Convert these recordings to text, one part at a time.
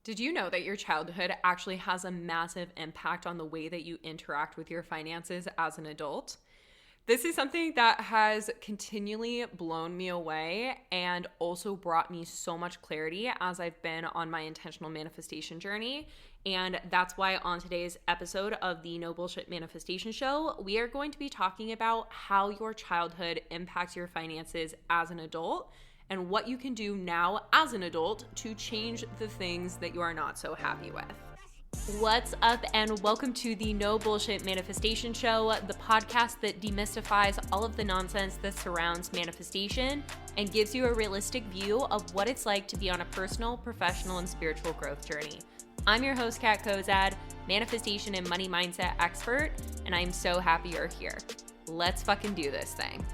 Did you know that your childhood actually has a massive impact on the way that you interact with your finances as an adult? This is something that has continually blown me away and also brought me so much clarity as I've been on my intentional manifestation journey. And that's why on today's episode of the No Bullshit Manifestation Show, we are going to be talking about how your childhood impacts your finances as an adult and what you can do now as an adult to change the things that you are not so happy with. What's up, and welcome to the No Bullshit Manifestation Show, the podcast that demystifies all of the nonsense that surrounds manifestation and gives you a realistic view of what it's like to be on a personal, professional, and spiritual growth journey. I'm your host, Kat Kozad, manifestation and money mindset expert, and I'm so happy you're here. Let's fucking do this thing.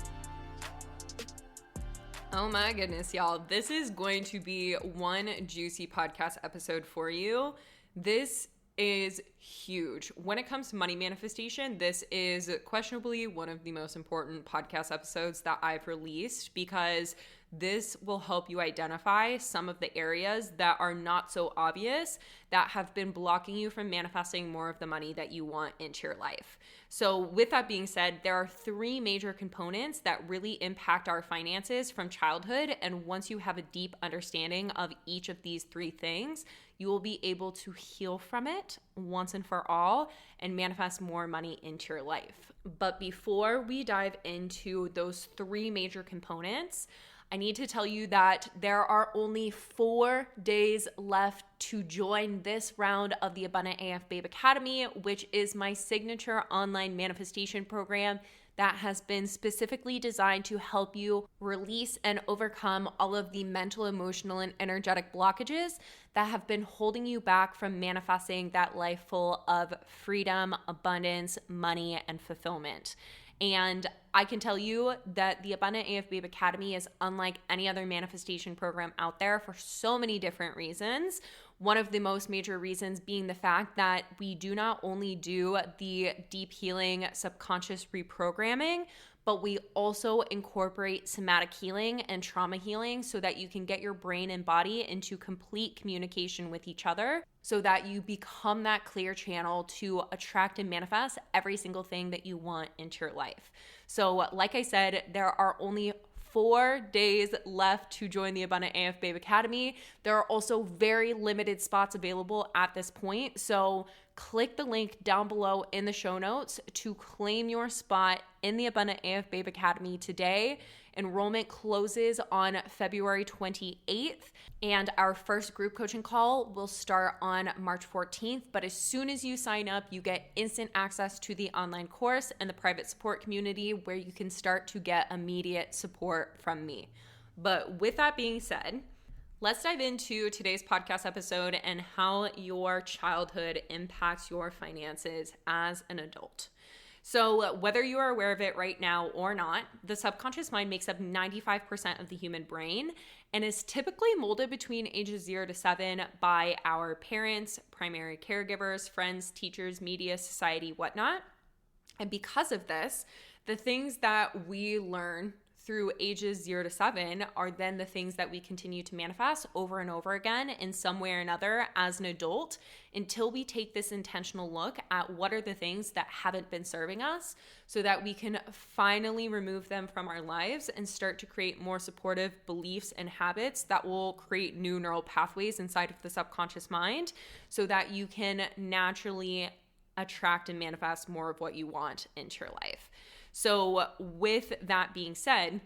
Oh my goodness, y'all. This is going to be one juicy podcast episode for you. This is huge. When it comes to money manifestation, this is questionably one of the most important podcast episodes that I've released because this will help you identify some of the areas that are not so obvious that have been blocking you from manifesting more of the money that you want into your life. So with that being said, there are three major components that really impact our finances from childhood. And once you have a deep understanding of each of these three things, you will be able to heal from it once and for all and manifest more money into your life. But before we dive into those three major components, I need to tell you that there are only 4 days left to join this round of the Abundant AF Babe Academy, which is my signature online manifestation program that has been specifically designed to help you release and overcome all of the mental, emotional, and energetic blockages that have been holding you back from manifesting that life full of freedom, abundance, money, and fulfillment. And I can tell you that the Abundant AF Babe Academy is unlike any other manifestation program out there for so many different reasons. One of the most major reasons being the fact that we do not only do the deep healing subconscious reprogramming, but we also incorporate somatic healing and trauma healing so that you can get your brain and body into complete communication with each other so that you become that clear channel to attract and manifest every single thing that you want into your life. So like I said, there are only 4 days left to join the Abundant AF Babe Academy. There are also very limited spots available at this point. So click the link down below in the show notes to claim your spot in the Abundant AF Babe Academy today. Enrollment closes on February 28th, and our first group coaching call will start on March 14th. But as soon as you sign up, you get instant access to the online course and the private support community where you can start to get immediate support from me. But with that being said, let's dive into today's podcast episode and how your childhood impacts your finances as an adult. So whether you are aware of it right now or not, the subconscious mind makes up 95% of the human brain and is typically molded between ages 0 to 7 by our parents, primary caregivers, friends, teachers, media, society, whatnot. And because of this, the things that we learn through ages 0 to 7 are then the things that we continue to manifest over and over again in some way or another as an adult until we take this intentional look at what are the things that haven't been serving us so that we can finally remove them from our lives and start to create more supportive beliefs and habits that will create new neural pathways inside of the subconscious mind so that you can naturally attract and manifest more of what you want into your life. So with that being said,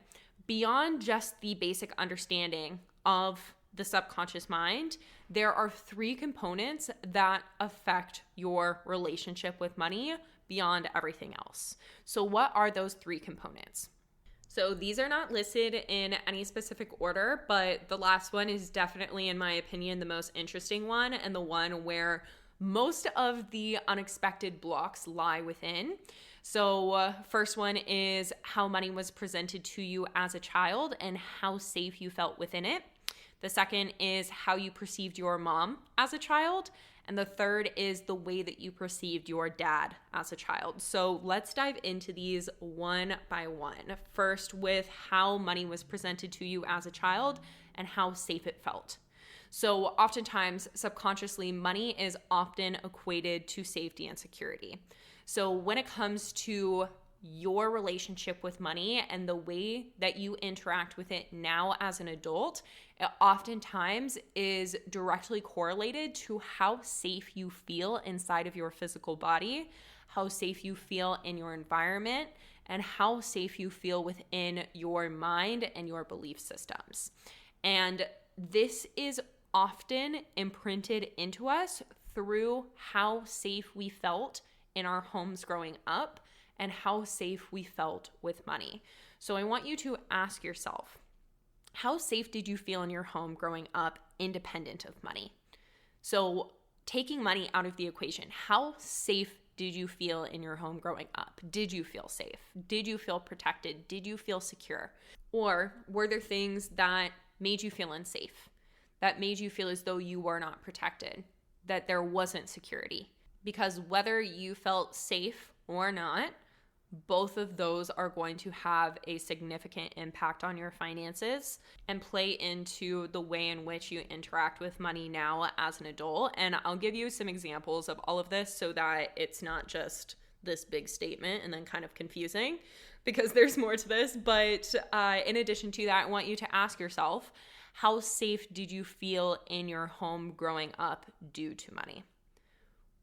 beyond just the basic understanding of the subconscious mind, there are 3 components that affect your relationship with money beyond everything else. So what are those 3 components? So these are not listed in any specific order, but the last one is definitely, in my opinion, the most interesting one and the one where most of the unexpected blocks lie within. So first one is how money was presented to you as a child and how safe you felt within it. The second is how you perceived your mom as a child. And the third is the way that you perceived your dad as a child. So let's dive into these one by one. First, with how money was presented to you as a child and how safe it felt. So oftentimes, subconsciously, money is often equated to safety and security. So when it comes to your relationship with money and the way that you interact with it now as an adult, it oftentimes is directly correlated to how safe you feel inside of your physical body, how safe you feel in your environment, and how safe you feel within your mind and your belief systems. And this is often imprinted into us through how safe we felt in our homes growing up and how safe we felt with money. So I want you to ask yourself, how safe did you feel in your home growing up independent of money? So taking money out of the equation, how safe did you feel in your home growing up? Did you feel safe? Did you feel protected? Did you feel secure? Or were there things that made you feel unsafe, that made you feel as though you were not protected, that there wasn't security? Because whether you felt safe or not, both of those are going to have a significant impact on your finances and play into the way in which you interact with money now as an adult. And I'll give you some examples of all of this so that it's not just this big statement and then kind of confusing, because there's more to this. But in addition to that, I want you to ask yourself, how safe did you feel in your home growing up due to money?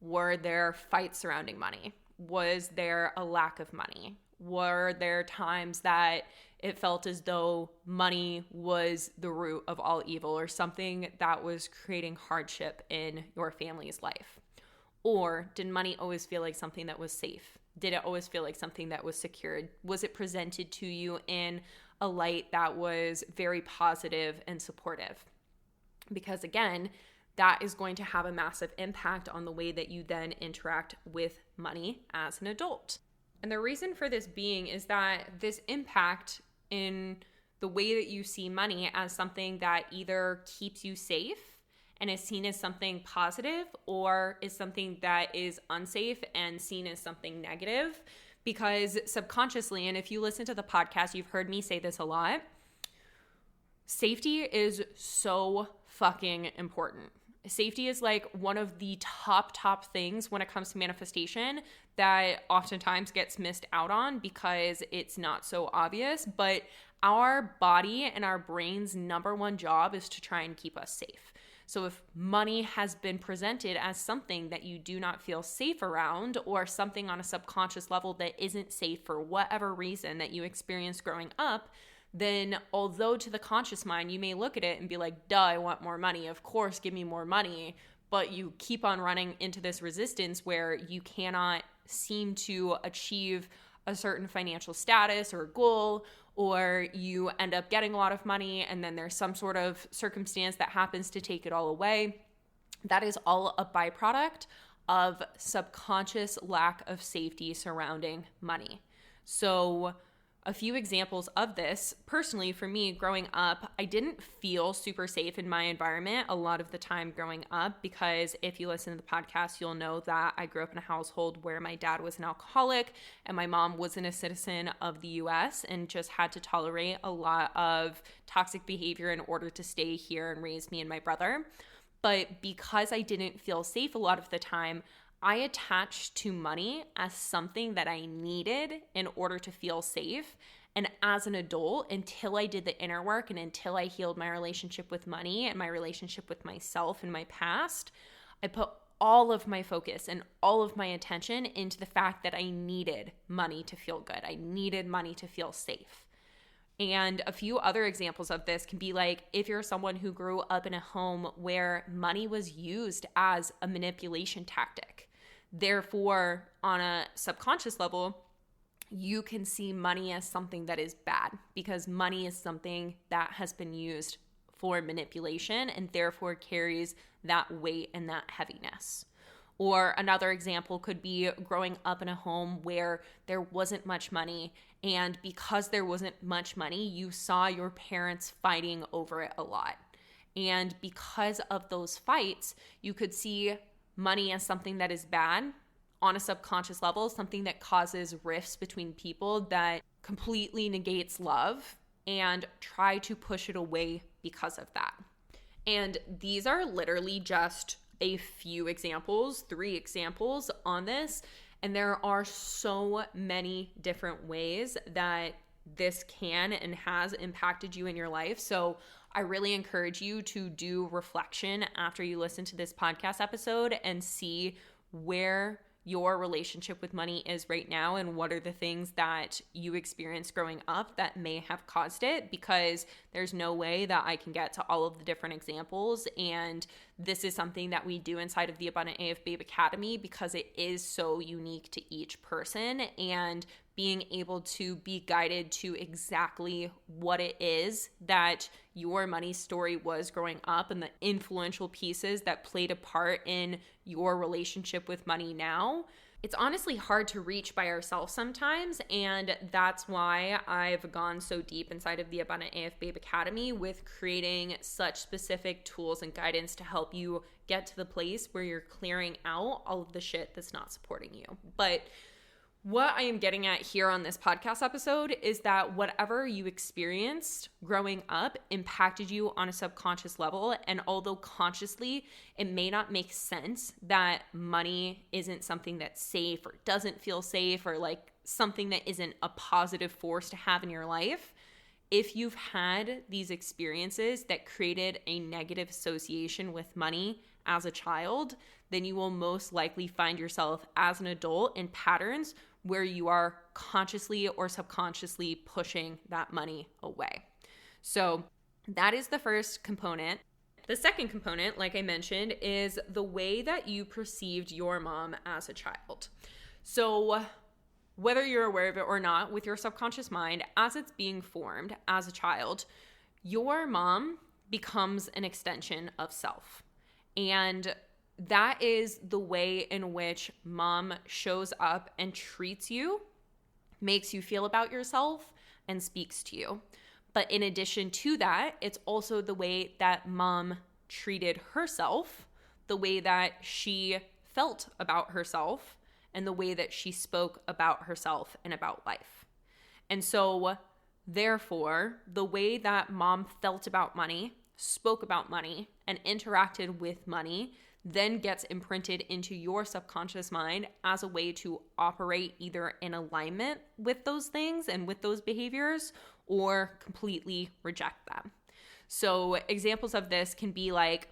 Were there fights surrounding money? Was there a lack of money? Were there times that it felt as though money was the root of all evil or something that was creating hardship in your family's life? Or did money always feel like something that was safe? Did it always feel like something that was secured? Was it presented to you in a light that was very positive and supportive? Because again, that is going to have a massive impact on the way that you then interact with money as an adult. And the reason for this being is that this impact in the way that you see money as something that either keeps you safe and is seen as something positive, or is something that is unsafe and seen as something negative. Because subconsciously, and if you listen to the podcast, you've heard me say this a lot, safety is so fucking important. Safety is like one of the top things when it comes to manifestation that oftentimes gets missed out on because it's not so obvious. But our body and our brain's number one job is to try and keep us safe. So if money has been presented as something that you do not feel safe around, or something on a subconscious level that isn't safe for whatever reason that you experienced growing up, then although to the conscious mind, you may look at it and be like, duh, I want more money. Of course, give me more money. But you keep on running into this resistance where you cannot seem to achieve a certain financial status or goal, or you end up getting a lot of money and then there's some sort of circumstance that happens to take it all away. That is all a byproduct of subconscious lack of safety surrounding money. So a few examples of this, personally for me growing up, I didn't feel super safe in my environment a lot of the time growing up, because if you listen to the podcast, you'll know that I grew up in a household where my dad was an alcoholic and my mom wasn't a citizen of the US and just had to tolerate a lot of toxic behavior in order to stay here and raise me and my brother. But because I didn't feel safe a lot of the time, I attached to money as something that I needed in order to feel safe. And as an adult, until I did the inner work and until I healed my relationship with money and my relationship with myself in my past, I put all of my focus and all of my attention into the fact that I needed money to feel good. I needed money to feel safe. And a few other examples of this can be like, if you're someone who grew up in a home where money was used as a manipulation tactic, therefore, on a subconscious level, you can see money as something that is bad, because money is something that has been used for manipulation and therefore carries that weight and that heaviness. Or another example could be growing up in a home where there wasn't much money, and because there wasn't much money, you saw your parents fighting over it a lot. And because of those fights, you could see money as something that is bad on a subconscious level, something that causes rifts between people, that completely negates love, and try to push it away because of that. And these are literally just a few examples, 3 examples on this. And there are so many different ways that this can and has impacted you in your life. So I really encourage you to do reflection after you listen to this podcast episode and see where your relationship with money is right now and what are the things that you experienced growing up that may have caused it, because there's no way that I can get to all of the different examples. And this is something that we do inside of the Abundant AF Babe Academy because it is so unique to each person, and being able to be guided to exactly what it is that your money story was growing up and the influential pieces that played a part in your relationship with money now. It's honestly hard to reach by ourselves sometimes, and that's why I've gone so deep inside of the Abundant AF Babe Academy with creating such specific tools and guidance to help you get to the place where you're clearing out all of the shit that's not supporting you. But what I am getting at here on this podcast episode is that whatever you experienced growing up impacted you on a subconscious level. And although consciously it may not make sense that money isn't something that's safe or doesn't feel safe or like something that isn't a positive force to have in your life, if you've had these experiences that created a negative association with money as a child, then you will most likely find yourself as an adult in patterns where you are consciously or subconsciously pushing that money away. So that is the first component. The second component, like I mentioned, is the way that you perceived your mom as a child. So whether you're aware of it or not, with your subconscious mind, as it's being formed as a child, your mom becomes an extension of self. And that is the way in which mom shows up and treats you, makes you feel about yourself, and speaks to you. But in addition to that, it's also the way that mom treated herself, the way that she felt about herself, and the way that she spoke about herself and about life. And so, therefore, the way that mom felt about money, spoke about money, and interacted with money then gets imprinted into your subconscious mind as a way to operate either in alignment with those things and with those behaviors or completely reject them. So examples of this can be like,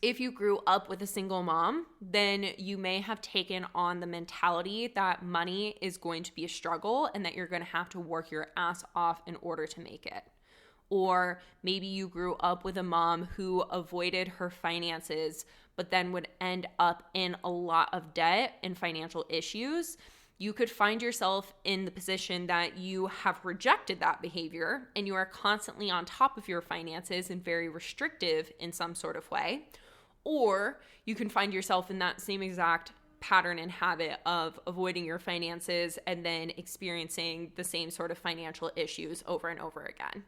if you grew up with a single mom, then you may have taken on the mentality that money is going to be a struggle and that you're going to have to work your ass off in order to make it. Or maybe you grew up with a mom who avoided her finances, but then would end up in a lot of debt and financial issues. You could find yourself in the position that you have rejected that behavior and you are constantly on top of your finances and very restrictive in some sort of way. Or you can find yourself in that same exact pattern and habit of avoiding your finances and then experiencing the same sort of financial issues over and over again.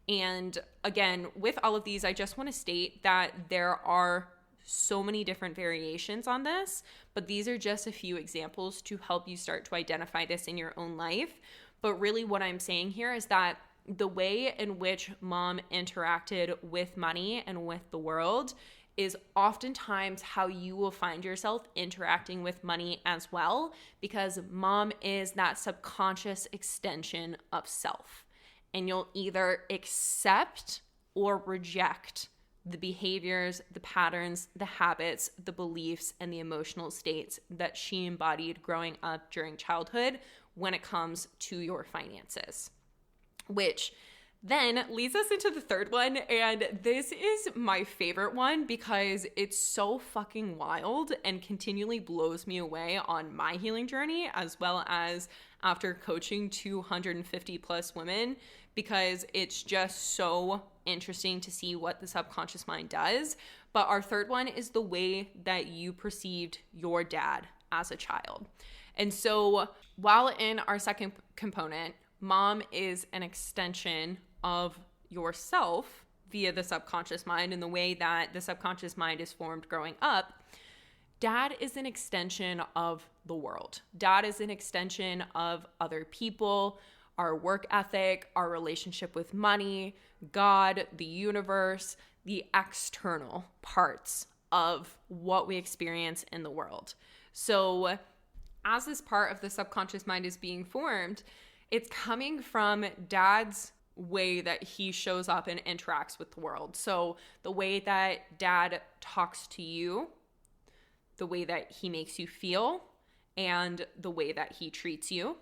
And again, with all of these, I just want to state that there are so many different variations on this, but these are just a few examples to help you start to identify this in your own life. But really what I'm saying here is that the way in which mom interacted with money and with the world is oftentimes how you will find yourself interacting with money as well, because mom is that subconscious extension of self. And you'll either accept or reject the behaviors, the patterns, the habits, the beliefs, and the emotional states that she embodied growing up during childhood when it comes to your finances. Which then leads us into the third one, and this is my favorite one because it's so fucking wild and continually blows me away on my healing journey, as well as after coaching 250 plus women, because it's just so interesting to see what the subconscious mind does. But our third one is the way that you perceived your dad as a child. And so while in our second component, mom is an extension of yourself via the subconscious mind and the way that the subconscious mind is formed growing up, dad is an extension of the world. Dad is an extension of other people, our work ethic, our relationship with money, God, the universe, the external parts of what we experience in the world. So as this part of the subconscious mind is being formed, it's coming from dad's way that he shows up and interacts with the world. So the way that dad talks to you, the way that he makes you feel, and the way that he treats you,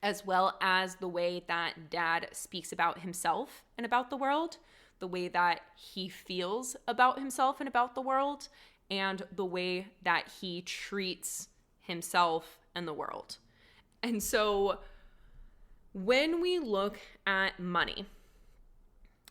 as well as the way that dad speaks about himself and about the world, the way that he feels about himself and about the world, and the way that he treats himself and the world. And so when we look at money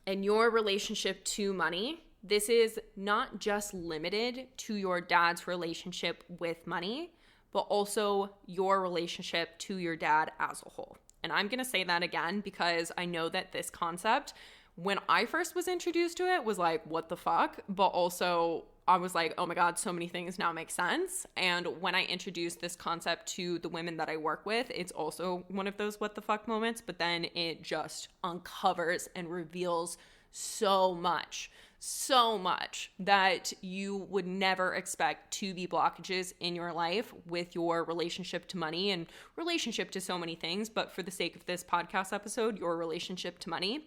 and your relationship to money, this is not just limited to your dad's relationship with money, but also your relationship to your dad as a whole. And I'm going to say that again because I know that this concept, when I first was introduced to it, was like, what the fuck? But also I was like, oh my God, so many things now make sense. And when I introduced this concept to the women that I work with, it's also one of those what the fuck moments, but then it just uncovers and reveals so much that you would never expect to be blockages in your life with your relationship to money and relationship to so many things. But for the sake of this podcast episode, your relationship to money.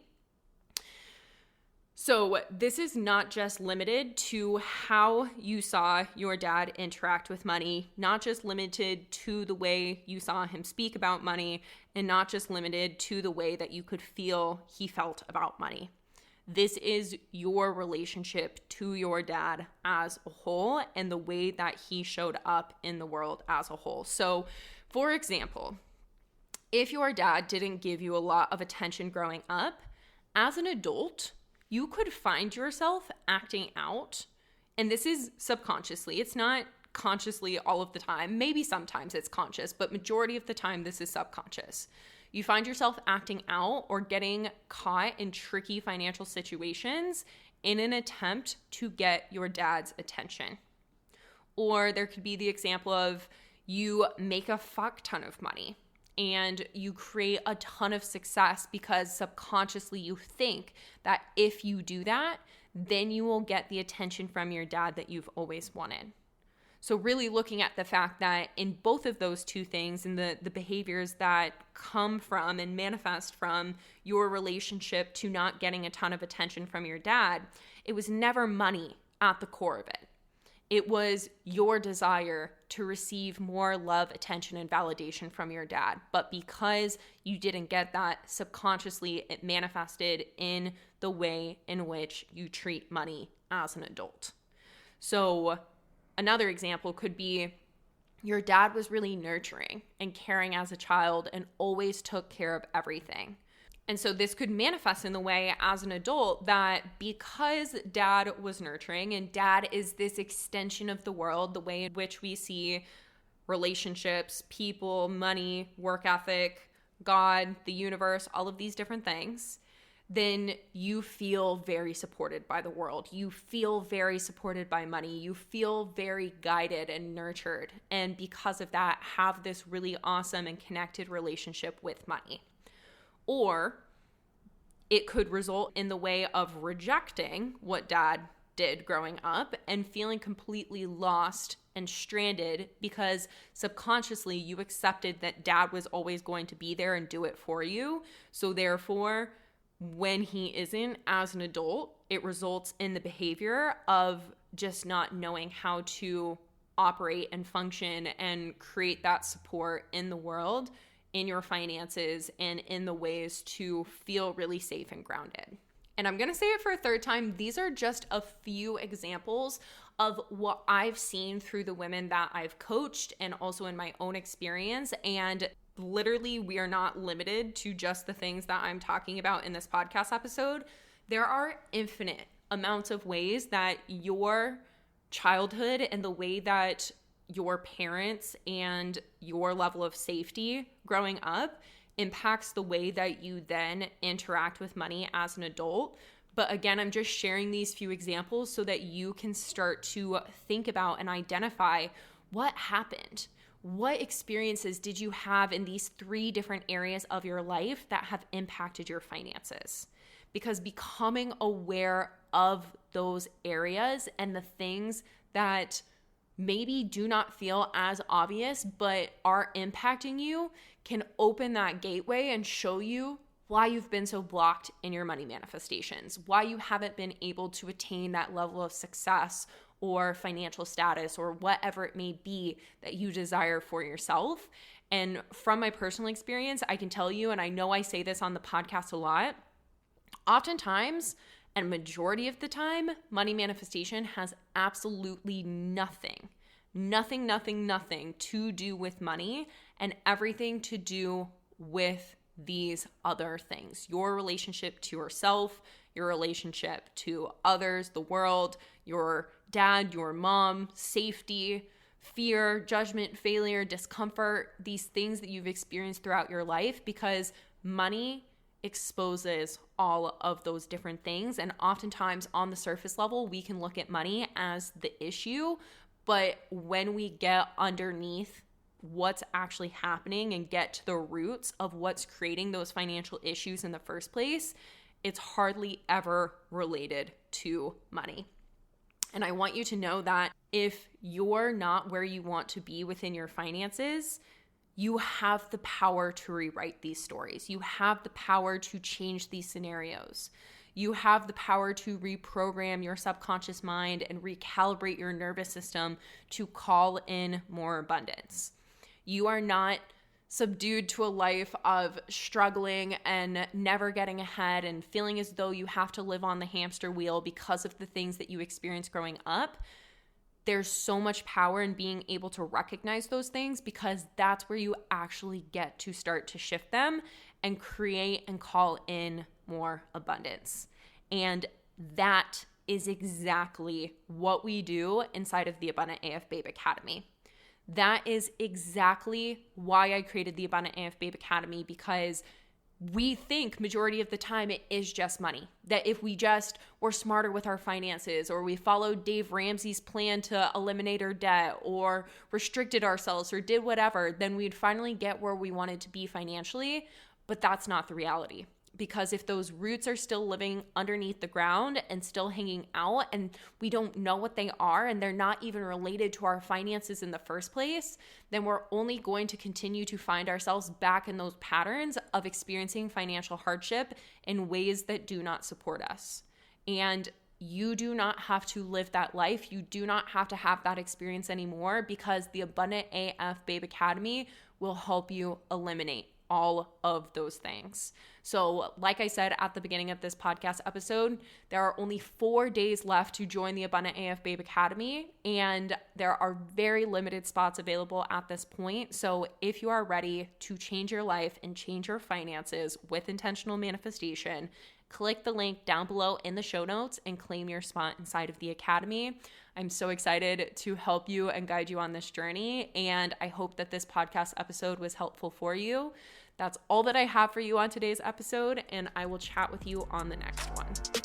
So this is not just limited to how you saw your dad interact with money, not just limited to the way you saw him speak about money, and not just limited to the way that you could feel he felt about money. This is your relationship to your dad as a whole and the way that he showed up in the world as a whole. So, for example, if your dad didn't give you a lot of attention growing up, as an adult, you could find yourself acting out, and this is subconsciously. It's not consciously all of the time. Maybe sometimes it's conscious, but majority of the time this is subconscious. You find yourself acting out or getting caught in tricky financial situations in an attempt to get your dad's attention. Or there could be the example of you make a fuck ton of money and you create a ton of success because subconsciously you think that if you do that, then you will get the attention from your dad that you've always wanted. So really looking at the fact that in both of those two things and the behaviors that come from and manifest from your relationship to not getting a ton of attention from your dad, it was never money at the core of it. It was your desire to receive more love, attention, and validation from your dad. But because you didn't get that, subconsciously it manifested in the way in which you treat money as an adult. So another example could be your dad was really nurturing and caring as a child and always took care of everything. And so this could manifest in the way as an adult that because dad was nurturing and dad is this extension of the world, the way in which we see relationships, people, money, work ethic, God, the universe, all of these different things, then you feel very supported by the world. You feel very supported by money. You feel very guided and nurtured. And because of that, have this really awesome and connected relationship with money. Or it could result in the way of rejecting what dad did growing up and feeling completely lost and stranded because subconsciously you accepted that dad was always going to be there and do it for you. So therefore, when he isn't as an adult, it results in the behavior of just not knowing how to operate and function and create that support in the world, in your finances, and in the ways to feel really safe and grounded. And I'm going to say it for a third time. These are just a few examples of what I've seen through the women that I've coached and also in my own experience. And literally, we are not limited to just the things that I'm talking about in this podcast episode. There are infinite amounts of ways that your childhood and the way that your parents and your level of safety growing up impacts the way that you then interact with money as an adult. But again, I'm just sharing these few examples so that you can start to think about and identify what happened. What experiences did you have in these 3 different areas of your life that have impacted your finances? because becoming aware of those areas and the things that maybe do not feel as obvious but are impacting you can open that gateway and show you why you've been so blocked in your money manifestations, why you haven't been able to attain that level of success or financial status or whatever it may be that you desire for yourself. And from my personal experience, I can tell you, and I know I say this on the podcast a lot, oftentimes, and majority of the time, money manifestation has absolutely nothing to do with money and everything to do with these other things. Your relationship to yourself, your relationship to others, the world, your dad, your mom, safety, fear, judgment, failure, discomfort, these things that you've experienced throughout your life, because money exposes all of those different things. And oftentimes on the surface level, we can look at money as the issue, but when we get underneath what's actually happening and get to the roots of what's creating those financial issues in the first place, it's hardly ever related to money. And I want you to know that if you're not where you want to be within your finances, you have the power to rewrite these stories. You have the power to change these scenarios. You have the power to reprogram your subconscious mind and recalibrate your nervous system to call in more abundance. You are not subdued to a life of struggling and never getting ahead and feeling as though you have to live on the hamster wheel because of the things that you experienced growing up. There's so much power in being able to recognize those things, because that's where you actually get to start to shift them and create and call in more abundance. And that is exactly what we do inside of the Abundant AF Babe Academy. That is exactly why I created the Abundant AF Babe Academy, because we think majority of the time it is just money. That if we just were smarter with our finances, or we followed Dave Ramsey's plan to eliminate our debt, or restricted ourselves, or did whatever, then we'd finally get where we wanted to be financially. But that's not the reality. Because if those roots are still living underneath the ground and still hanging out, and we don't know what they are, and they're not even related to our finances in the first place, then we're only going to continue to find ourselves back in those patterns of experiencing financial hardship in ways that do not support us. And you do not have to live that life. You do not have to have that experience anymore, because the Abundant AF Babe Academy will help you eliminate all of those things. So like I said at the beginning of this podcast episode, there are only 4 days left to join the Abundant AF Babe Academy, and there are very limited spots available at this point. So if you are ready to change your life and change your finances with intentional manifestation, click the link down below in the show notes and claim your spot inside of the Academy. I'm so excited to help you and guide you on this journey, and I hope that this podcast episode was helpful for you. That's all that I have for you on today's episode, and I will chat with you on the next one.